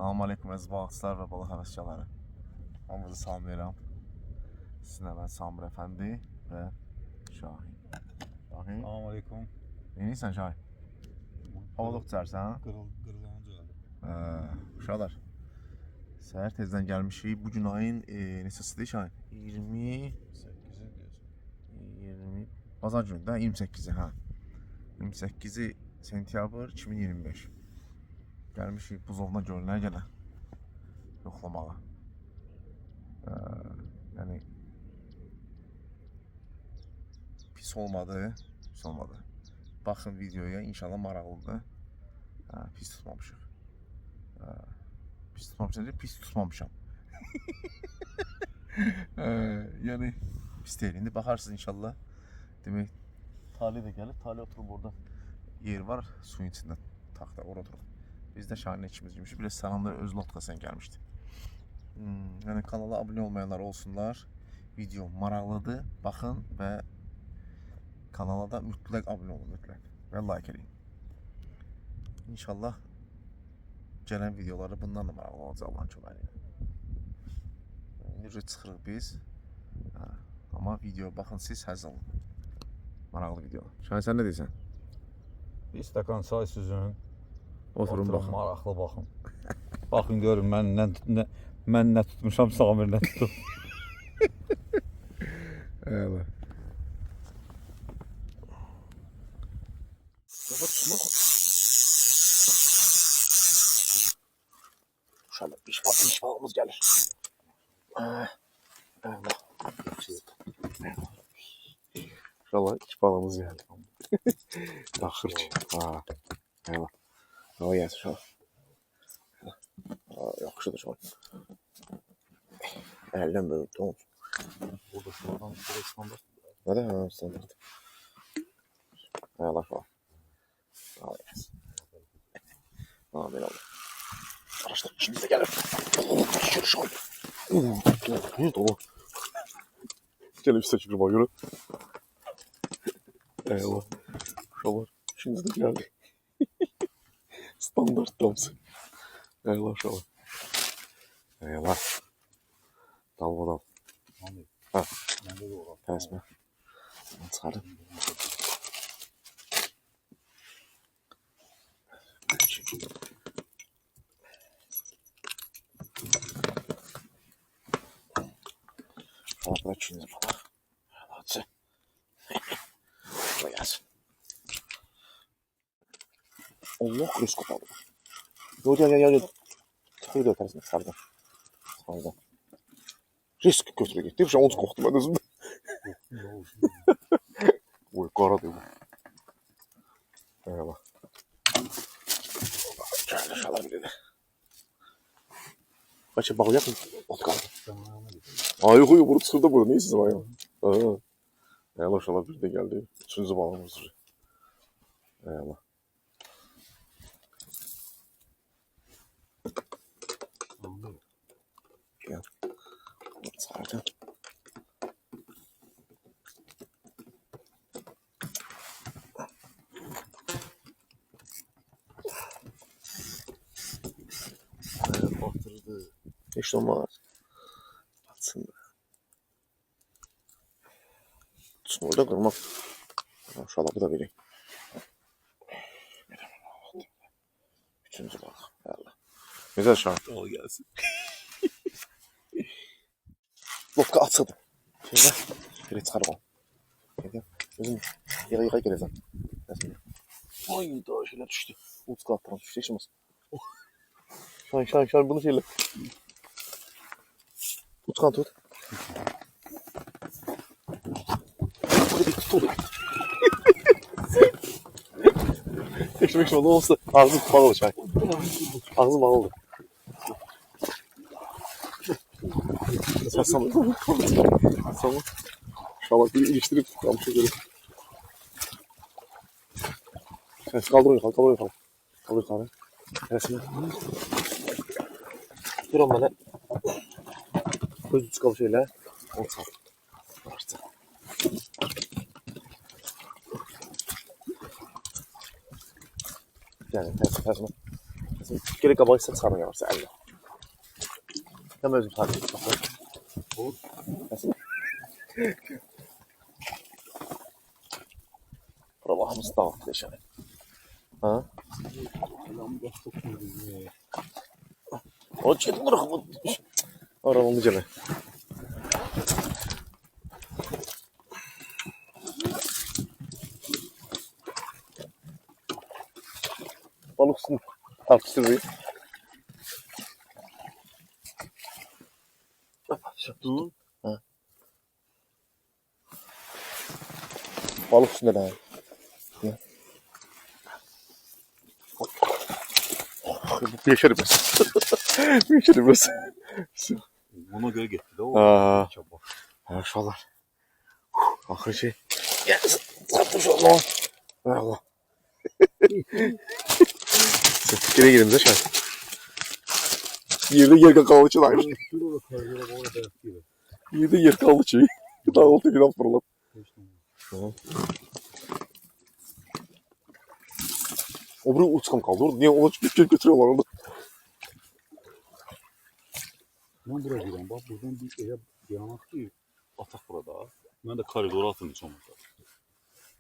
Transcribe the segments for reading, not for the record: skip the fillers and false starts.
Salam aleykum əziz balıqçılar və balıq həvəskarları. Hamınızı salamlayıram. Sizinlə mən Samir Əfəndi və Şahin. Şahin. Salam aleykum. Neysən Şahin? Balıq tutarsan? Qırılanca gəldim. Uşaqlar. Səhər tezdən gəlmişik. Bugün ayın neçəsidir Şahin? 20 Bazar günü də 28-i hə. 28-i sentyabr 2025. Gəlmişik buzovna gölünə yenə yoxlamağa. Yəni pis olmadı. Baxın videoya, inşallah maraqlıdır. Pis tutmamışıq. Pis tutmamışam. Yəni pis deyil. İndi baxarsınız inşallah. Demək, Talih də gəlib. Talih oturub orada yer var, suyun içində taxta, orada oturub. Biz də Şahinlə ikimiz girmişik. Bir də salamlar öz lotkasına gəlmişdi. Yəni kanala abunə olmayanlar olsunlar. Video maraqlıdır. Baxın və kanala da mütləq abunə olun, mütləq. Və like edin. İnşallah gələn videoları bundan da maraqlı olacaq Allah'ın köməyi ilə. İndi çıxırıq biz. Amma video baxın siz həzz olun. Maraqlı video. Şahin sən nə deyirsən? Bir stəkan çay süzün. Oturun baxın. Maraqlı baxın. Baxın görün mən nə tutmuşam, Samir nə tutub. Evet. Uşaqlar, iş balığımız gəlir. Uşaqlar, iş balığımız gəldi. Daxır ki. Evet. Hava gəlsin uşaqlar. Yaxşıdır uşaqlar. Əldən böyük, tamam. Burada şuradan standart. Nədə? Standart. Uşaqlar. Hava gəlsin. Belə olur. Arkadaşlar içimize gelir. Şükür şu an. Dolu. Gel üstte şükür bak yürü. Eyvallah. Şalar. Şimdi de geldi. Standart damsı. Eyvallah şalar. Eyvallah. Dal dal. Ha. Ters mi? Çıkardım. Falan içinde falan. Hadi. Kolay gelsin. Allah kriz kopalı. Gel. Çıkıyor tersine sardım. Sardım. Risk götürüyor gitti. Bir şey onu korktum ben özümde. Oy kara diyor. Eyvallah. Şöyle şalar bir de. Kaçı bağlayacak mı? Ot kaldı. Yok bunu tutuldu burada. Neyse zaman ya. Eyvallah şalar bir de geldi. Üçüncü balığımız. Eyvallah. Gel. Sardım. Batırdı. Hiç olmaz. Batsın da. Tutmayı da kırmak. İnşallah bu da vereyim. Üçüncü balık. Allah. Güzel şu an. O gelsin. Lotka atsadım. Şöyle. Şöyle çıkarım. Gel. Gözüm yıka geleceğim. Ay daha şöyle düştü. Lotka attıran düştü. Hiç olmaz. Şahin bunu şöyle. Tutkan tut. Böyle bir tut. Ekşimek oldu olsa ağzım bağlı Şahin. Ağzım bağlı. Sen şalak bir iliştirip kalmışa göre. Kaldır. Kaldır. Resmen. Dur ama ne? Gözü çıkalım şöyle. Olsa. Varsa. Yani tersine. Gerek kabak ise sarmaya varsa elle. Hem özüm sarmaya. Olur. Nasıl? Allah'ımız da vakti yaşanı. Ha? O çetin bırak. Aram onu cana. Balıksın tartıştırmayı. Dur. Ha. Balık üstünde de. Ya. Bu yaşarımız. Yaşarımız. Ona göre gitti de o. Aa. Maşallah. Ahır şey. Satmış Allah. Allah. Gene gidelim de şöyle. Yerde yer kaldı çınar. Yerde yer kaldı çiğ. Dağıltı biraz fırlat. Tamam. O buraya uçkam kaldı orada. Niye onu çıkıp götürüyorlar orada? Ben buraya gidiyorum. Bak buradan bir eve yanak değil. Atak burada. Ben de koridora atılmışım.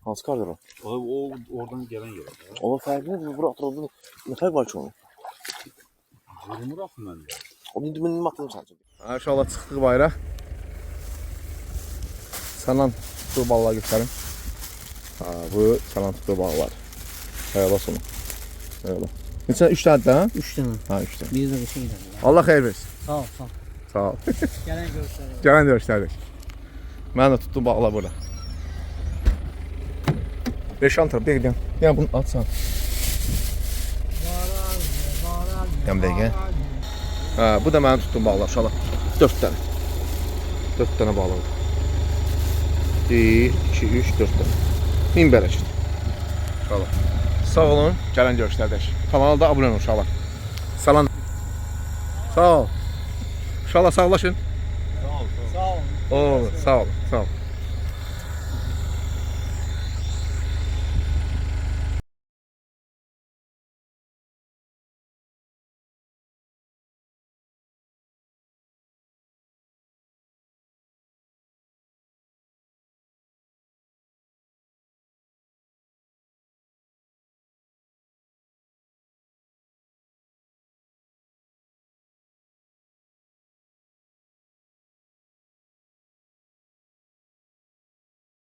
Hansı kardır o? O oradan gelen yer. Onun farkı ne? Buraya atıldı. Ne fark var ki onun? Vurumur atın ben de. Onu dümenin aklım sadece. İnşallah çıktık bayrağa. Sanan tuttuğu balığa gösterim. Ha, bu sanan tuttuğu balıklar. Hayala sonu. Hayala. Neçə 3 tane de ha? 3 tane. Ha 3 tane. Bir de bir şey dedi. Allah xeyir versin. Sağ ol, sağ ol. Sağ ol. Gelen görüşler. Gələn görüşlərdik. Mən də tutduğum balıqlar burada. 5 antırım, deyil. Yəni bunu atsan. Yəm dəqiqə. Ha, bu da mənim tutduğum balıqlar uşaqlar. 4 tane. 4 tane balıq. 1, 2, 3, 4 tane. Min bərəkət. Uşaqlar. Sağ olun, gələn görüşlərdək. Kanala da abunə olun uşaqlar. Salam. Sağ ol. Uşaqlar sağlaşın. Sağ ol. Oo, sağ ol, sağ ol.